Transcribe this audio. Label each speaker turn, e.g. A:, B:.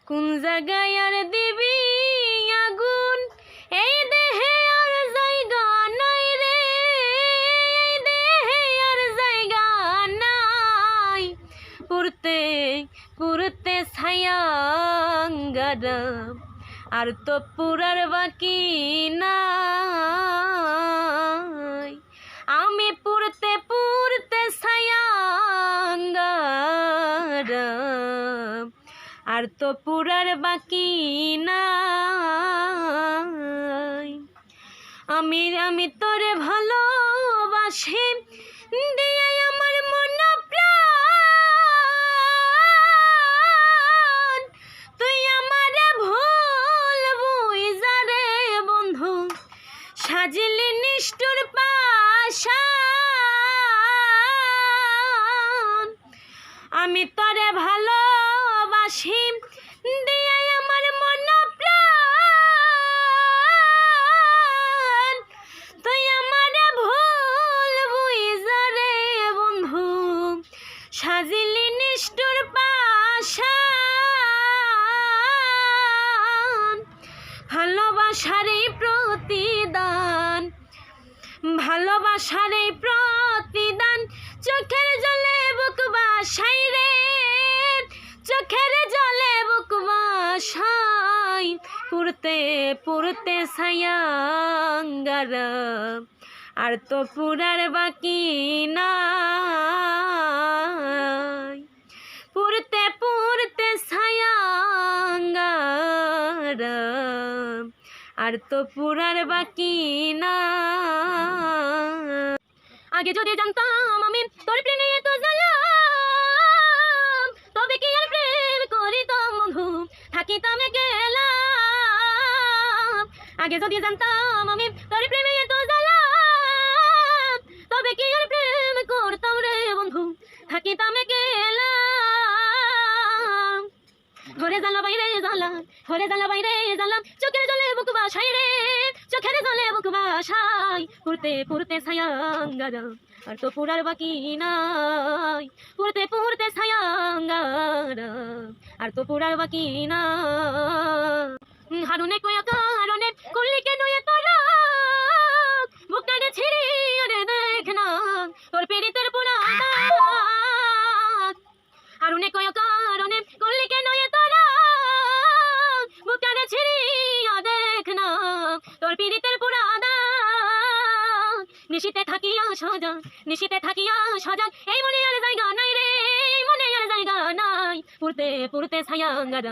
A: কোন জায়গায় আর দিবি আগুন, এই দেহে আর জায়গা নাই রে, এই দেহে আর জায়গা নাই। পুরতে পুরতে ছায়াঙ্গারাম, আর তো পুরার বাকি নাই। আমি পুরতে পুরতে ছায়াঙ্গারাম, আর তো পুরার বাকি নাই। আমি তোরে ভালোবাসি দিয়ে আমার মন প্রাণ, তুই আমারে ভুল বুইঝা রে বন্ধু সাজিলি নিষ্ঠুর পাষাণ। আমি তোরে ভালোবাসি দিয়ে আমার মন প্রাণ, তুই আমারে ভুল বুইঝা রে বন্ধু সাজিলি নিষ্ঠুর পাষাণ। ভালোবাসার এই প্রতিদান, ভালোবাসার এই প্রতিদান, চোখের জলে বুক বাসাই রে, চোখের জলে বুক বাসাই। পুরতে পুরতে ছায়াঙ্গারাম, আর তো পুরার বাকি নাই। পুরতে পুরতে ছায়াঙ্গারাম, আর তো পুরার বাকি নাই। আগে যদি জানতাম আমি তোর প্রেমে এত জ্বালাম, তবে কি আর প্রেম করিতাম বন্ধু, থাকিতাম গেলাম। আগে যদি জানতাম আমি তোর প্রেমে এত জ্বালাম, তবে কি আর প্রেম করতাম রে বন্ধু, থাকিতাম গেলাম। ঘরে জ্বালা বাইরে জ্বালা, ঘরে জ্বালা বাইরে জ্বালা, চোখের জলে বুক বাসাই রে, চোখের জলে বুক বাসাই। পুরতে পুরতে ছায়াঙ্গারাম, আর তো পুরার বাকি নাই। পুরতে পুরতে ছায়াঙ্গারাম, আর তো পুরার বাকি নাই। হারুনে কয়া কারণে করলি কেন এত রাগ, বুকটারে ছিড়িয়ে রে দেখ না তোর পীড়িতের পুরা দাগ। হারুনে কয়া কারণে করলি কেন এত রাগ, বুকটারে ছিড়িয়ে দেখ না তোর পীড়িতের পুরা দাগ। নিশিতে থাকিয়া সজাগ, নিশিতে থাকিয়া সজাগ, এই মনে আর জায়গা নাই রে, এই মনে আর জায়গা নাই। পুরতে পুরতে ছায়াঙ্গারাম।